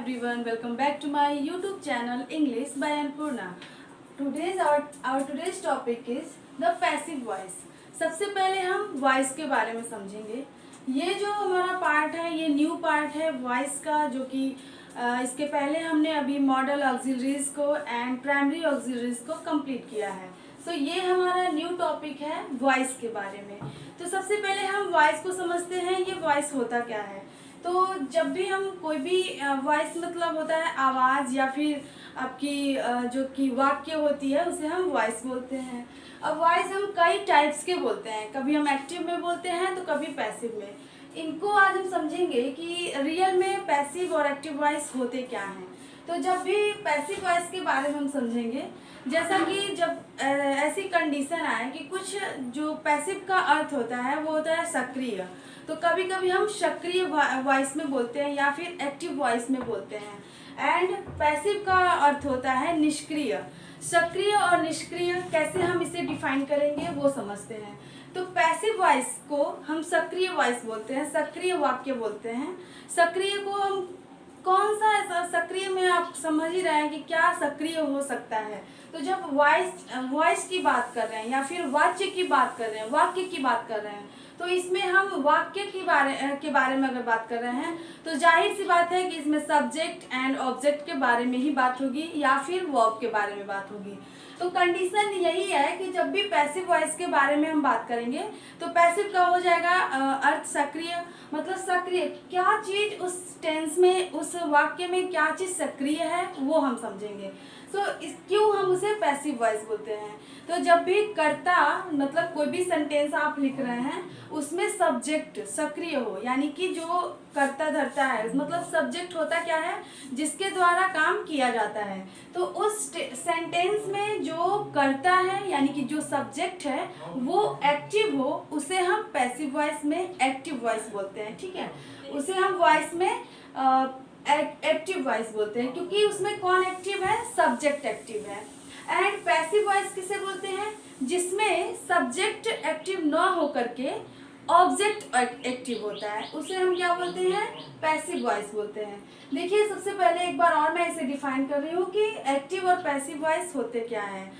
everyone, welcome back to my YouTube channel English by Annapurna. Today's topic is the passive voice. सबसे पहले हम voice के बारे में समझेंगे। ये जो हमारा पार्ट है ये न्यू पार्ट है वॉइस का, जो कि इसके पहले हमने अभी मॉडल ऑक्सिलरीज को एंड प्राइमरी ऑक्सिलरीज को कंप्लीट किया है। तो ये हमारा न्यू टॉपिक है वॉइस के बारे में। तो सबसे पहले हम वॉइस को समझते हैं, ये वॉइस होता क्या है। तो जब भी हम कोई भी वॉइस मतलब होता है आवाज़ या फिर आपकी जो कि वाक्य होती है उसे हम वॉइस बोलते हैं। अब वॉइस हम कई टाइप्स के बोलते हैं, कभी हम एक्टिव में बोलते हैं तो कभी पैसिव में। इनको आज हम समझेंगे कि रियल में पैसिव और एक्टिव वॉइस होते क्या हैं। तो जब भी पैसिव वॉइस के बारे में हम समझेंगे, जैसा कि जब ऐसी कंडीशन आए कि कुछ जो पैसिव का अर्थ होता है वो होता है सक्रिय, तो कभी कभी हम सक्रिय वॉइस में बोलते हैं या फिर एक्टिव वॉइस में बोलते हैं। एंड पैसिव का अर्थ होता है निष्क्रिय। सक्रिय और निष्क्रिय कैसे हम इसे डिफाइन करेंगे वो समझते हैं। तो पैसिव वॉइस को हम सक्रिय वॉइस बोलते हैं, सक्रिय वाक्य बोलते हैं। सक्रिय को हम कौन सा ऐसा सक्रिय में आप समझ ही रहे हैं कि क्या सक्रिय हो सकता है। तो जब वॉइस की बात कर रहे हैं या फिर वाक्य की बात कर रहे हैं, वाक्य की बात कर रहे हैं, तो इसमें हम वाक्य के बारे में अगर बात कर रहे हैं तो जाहिर सी बात है कि इसमें सब्जेक्ट एंड ऑब्जेक्ट के बारे में ही बात होगी या फिर वर्ब के बारे में बात होगी। तो कंडीशन यही है कि जब भी पैसिव वॉइस के बारे में हम बात करेंगे तो पैसिव का हो जाएगा अर्थ सक्रिय, मतलब सक्रिय क्या चीज़ उस टेंस में, उस वाक्य में क्या चीज़ सक्रिय है वो हम समझेंगे। क्यों हम उसे पैसिव वॉइस बोलते हैं। तो जब भी कर्ता मतलब कोई भी सेंटेंस आप लिख रहे हैं उसमें सब्जेक्ट सक्रिय हो, यानी कि जो कर्ता धर्ता है, मतलब सब्जेक्ट होता क्या है जिसके द्वारा काम किया जाता है। तो उस सेंटेंस में जो कर्ता है यानी कि जो सब्जेक्ट है वो एक्टिव हो, उसे हम पैसिव वॉइस में एक्टिव वॉइस बोलते हैं। ठीक है, उसे हम वॉइस में एक्टिव वॉइस बोलते हैं क्योंकि उसमें कौन एक्टिव है, सब्जेक्ट एक्टिव है। एंड पैसिव वॉइस किसे बोलते हैं, जिसमें सब्जेक्ट एक्टिव न होकर के ऑब्जेक्ट एक्टिव होता है, उसे हम क्या बोलते हैं, पैसिव वॉइस बोलते हैं। देखिए सबसे पहले एक बार और मैं इसे डिफाइन कर रही हूँ कि एक्टिव और पैसिव वॉइस होते क्या है।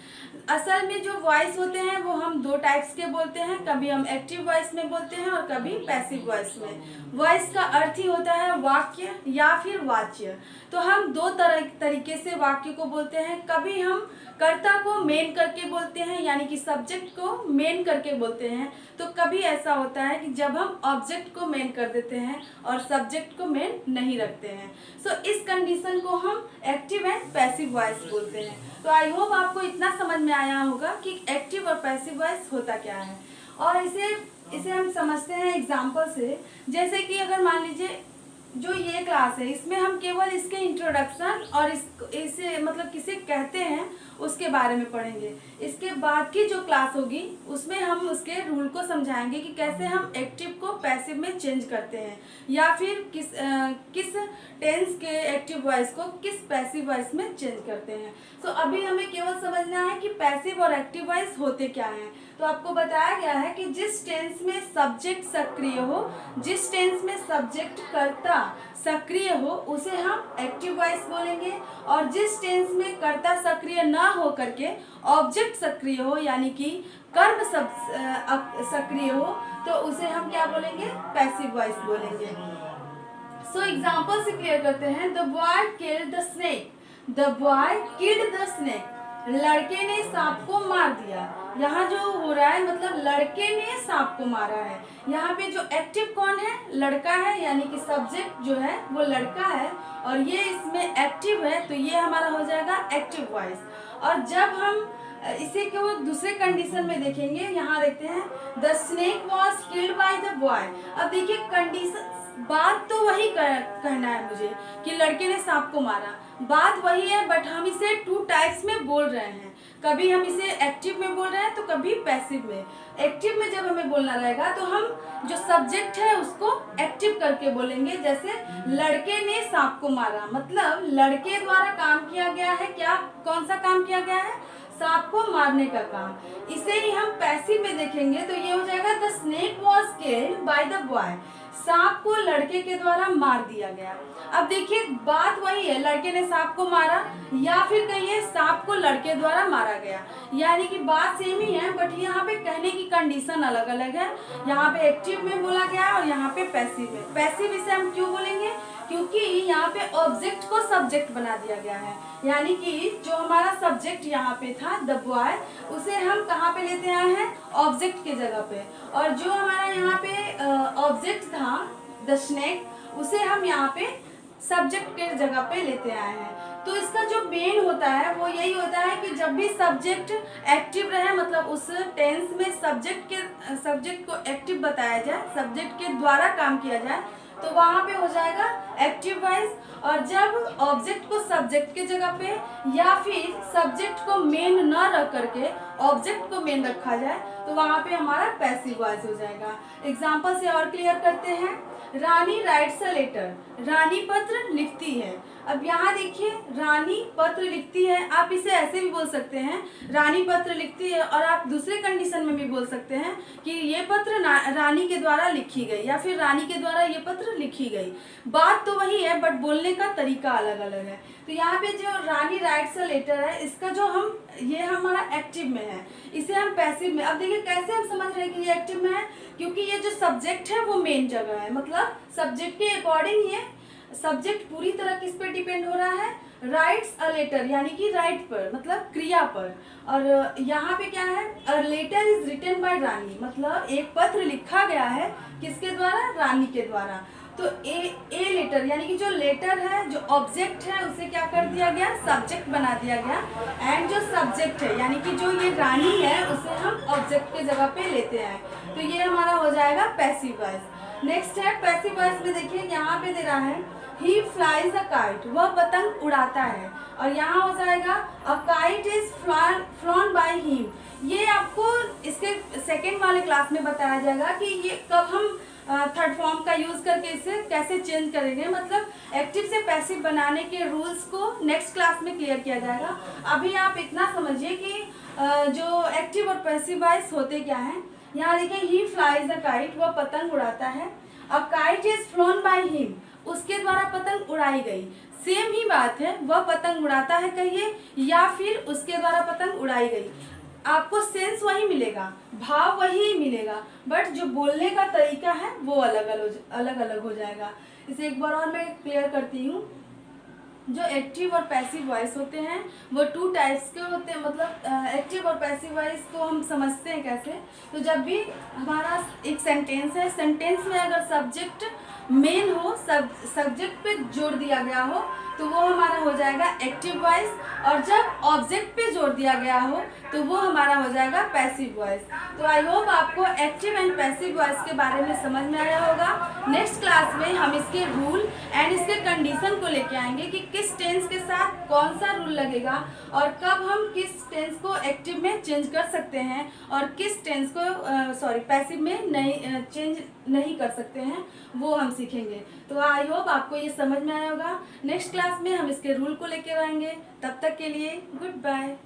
असल में जो वॉइस होते हैं वो हम दो टाइप्स के बोलते हैं, कभी हम एक्टिव वॉइस में बोलते हैं और कभी पैसिव वॉइस में। वॉइस का अर्थ ही होता है वाक्य या फिर वाच्य। तो हम दो तरीके से वाक्य को बोलते हैं, कभी हम कर्ता को मेन करके बोलते हैं यानी कि सब्जेक्ट को मेन करके बोलते हैं, तो कभी ऐसा होता है कि जब हम ऑब्जेक्ट को मेन कर देते हैं और सब्जेक्ट को मेन नहीं रखते हैं। इस कंडीशन को हम एक्टिव एंड पैसिव वॉइस बोलते हैं। तो आई होप आपको इतना समझ में आया होगा कि एक्टिव और पैसिव वॉइस होता क्या है। और इसे हम समझते हैं एग्जाम्पल से। जैसे कि अगर मान लीजिए जो ये क्लास है इसमें हम केवल इसके इंट्रोडक्शन और इसे मतलब किसे कहते हैं उसके बारे में पढ़ेंगे। इसके बाद की जो क्लास होगी उसमें हम उसके रूल को समझाएंगे कि कैसे हम एक्टिव को पैसिव में चेंज करते हैं या फिर किस टेंस के एक्टिव वॉइस को किस पैसिव वॉइस में चेंज करते हैं। तो अभी हमें केवल समझना है कि पैसिव और एक्टिव वॉइस होते क्या हैं। तो आपको बताया गया है कि जिस टेंस में सब्जेक्ट सक्रिय हो, जिस टेंस में सब्जेक्ट कर्ता सक्रिय हो उसे हम एक्टिव वॉइस बोलेंगे, और जिस टेंस में कर्ता सक्रिय ना हो करके ऑब्जेक्ट सक्रिय हो यानी कि कर्म सक्रिय हो तो उसे हम क्या बोलेंगे, पैसिव वॉइस बोलेंगे। एग्जांपल से क्लियर करते हैं। The boy killed the snake, the boy killed the snake, लड़के ने सांप को मार दिया। यहाँ जो हो रहा है मतलब लड़के ने सांप को मारा है। यहाँ पे जो एक्टिव कौन है, लड़का है, यानी कि सब्जेक्ट जो है वो लड़का है और ये इसमें एक्टिव है, तो ये हमारा हो जाएगा एक्टिव वॉइस। और जब हम इसे क्यों दूसरे कंडीशन में देखेंगे, यहाँ देखते हैं the snake was killed by the boy. अब देखिए कंडीशन, बात तो वही कहना है मुझे कि लड़के ने सांप को मारा, बात वही है, बट हम इसे टू टाइप्स में बोल रहे हैं। कभी हम इसे एक्टिव में बोल रहे हैं तो कभी पैसिव में। एक्टिव में जब हमें बोलना रहेगा तो हम जो सब्जेक्ट है उसको एक्टिव करके बोलेंगे। जैसे लड़के ने सांप को मारा, मतलब लड़के द्वारा काम किया गया है, क्या कौन सा काम किया गया है, सांप को मारने का काम। इसे ही हम पैसिव में देखेंगे तो ये हो जाएगा the snake was killed by the boy. सांप को लड़के के द्वारा मार दिया गया। अब देखिए बात वही है, लड़के ने सांप को मारा या फिर कहिए सांप को लड़के द्वारा मारा गया, यानी कि बात सेम ही है, बट यहाँ पे कहने की कंडीशन अलग अलग है। यहाँ पे एक्टिव में बोला गया है और यहाँ पे पैसिव में। पैसिव इसे हम क्यों बोलेंगे, क्योंकि यहाँ पे ऑब्जेक्ट को सब्जेक्ट बना दिया गया है, यानी कि जो हमारा सब्जेक्ट यहाँ पे था द बॉय, उसे हम कहाँ पे लेते आए हैं, ऑब्जेक्ट के जगह पे, और जो हमारा यहाँ पे ऑब्जेक्ट था द स्नेक, उसे हम यहाँ पे सब्जेक्ट के जगह पे लेते आए हैं। तो इसका जो मेन होता है वो यही होता है कि जब भी सब्जेक्ट एक्टिव रहे, मतलब उस टेंस में सब्जेक्ट को एक्टिव बताया जाए, सब्जेक्ट के द्वारा काम किया जाए, तो वहाँ पे हो जाएगा एक्टिव वॉइस। और जब ऑब्जेक्ट को सब्जेक्ट के जगह पे या फिर सब्जेक्ट को मेन न रख करके ऑब्जेक्ट को मेन रखा जाए, तो वहाँ पे हमारा पैसिव वॉइस हो जाएगा। एग्जाम्पल से और क्लियर करते हैं। रानी राइट्स अ लेटर, रानी पत्र लिखती है। अब यहाँ देखिए रानी पत्र लिखती है, आप इसे ऐसे भी बोल सकते हैं रानी पत्र लिखती है, और आप दूसरे कंडीशन में भी बोल सकते हैं कि ये पत्र रानी के द्वारा लिखी गई, या फिर रानी के द्वारा ये पत्र लिखी गई। बात तो वही है बट बोलने का तरीका अलग अलग है। तो यहाँ पे जो रानी राइट्स अ लेटर है, इसका जो ये हमारा एक्टिव में है, इसे हम पैसिव में। अब देखिए कैसे हम समझ रहे हैं कि ये एक्टिव में है, क्योंकि ये जो सब्जेक्ट है वो मेन जगह है, मतलब सब्जेक्ट के अकॉर्डिंग ये सब्जेक्ट पूरी तरह किस पे डिपेंड हो रहा है, राइट्स अ लेटर, यानी कि राइट पर, मतलब क्रिया पर। और यहाँ पे क्या है, a letter is written by Rani, मतलब एक पत्र लिखा गया है किसके द्वारा, रानी के द्वारा। तो ए लेटर, यानी कि जो लेटर है, जो ऑब्जेक्ट है, उसे क्या कर दिया गया, सब्जेक्ट बना दिया गया। एंड जो सब्जेक्ट है, यानी कि जो ये रानी है, उसे हम ऑब्जेक्ट के जगह पे लेते हैं। तो ये हमारा हो जाएगा पैसिव वॉइस। नेक्स्ट है पैसिव वॉइस में, देखिए यहाँ पे दे रहा है ही फ्लाइज अ काइट, वह पतंग उड़ाता है, और यहाँ हो जाएगा a kite is flown by him. ये आपको इसके सेकेंड वाले क्लास में बताया जाएगा कि ये कब हम थर्ड फॉर्म का यूज करके इसे कैसे चेंज करेंगे, मतलब एक्टिव से पैसिव बनाने के रूल्स को नेक्स्ट क्लास में क्लियर किया जाएगा। अभी आप इतना समझिए कि जो एक्टिव और पैसिव वॉइस होते क्या हैं। यहाँ देखिए ही फ्लाइज अ काइट, वह पतंग उड़ाता है। A kite is phloem by him, उसके द्वारा पतंग उड़ाई गई। सेम ही बात है, वह पतंग उड़ाता है कहिए, या फिर उसके द्वारा पतंग उड़ाई गई। आपको सेंस वही मिलेगा, भाव वही मिलेगा, बट जो बोलने का तरीका है वो अलग अलग हो जाएगा। इसे एक बार और मैं क्लियर करती हूँ। जो एक्टिव और पैसिव वॉइस होते हैं वो टू टाइप्स के होते हैं, मतलब एक्टिव और पैसिव वॉइस को हम समझते हैं कैसे। तो जब भी हमारा एक सेंटेंस है, सेंटेंस में अगर सब्जेक्ट मेन हो, सब्जेक्ट पे जोर दिया गया हो, तो वो हमारा हो जाएगा एक्टिव वॉइस, और जब ऑब्जेक्ट पे जोर दिया गया हो तो वो हमारा हो जाएगा पैसिव वॉइस। तो आई होप आपको एक्टिव एंड पैसिव वॉइस के बारे में समझ में आया होगा। नेक्स्ट क्लास में हम इसके रूल एंड इसके कंडीशन को लेके आएंगे कि किस टेंस के साथ कौन सा रूल लगेगा, और कब हम किस टेंस को एक्टिव में चेंज कर सकते हैं और किस टेंस को पैसिव में नहीं चेंज नहीं कर सकते हैं, वो हम सीखेंगे। तो आई होप आपको ये समझ में आया होगा। नेक्स्ट क्लास में हम इसके रूल को लेकर आएंगे। तब तक के लिए गुड बाय।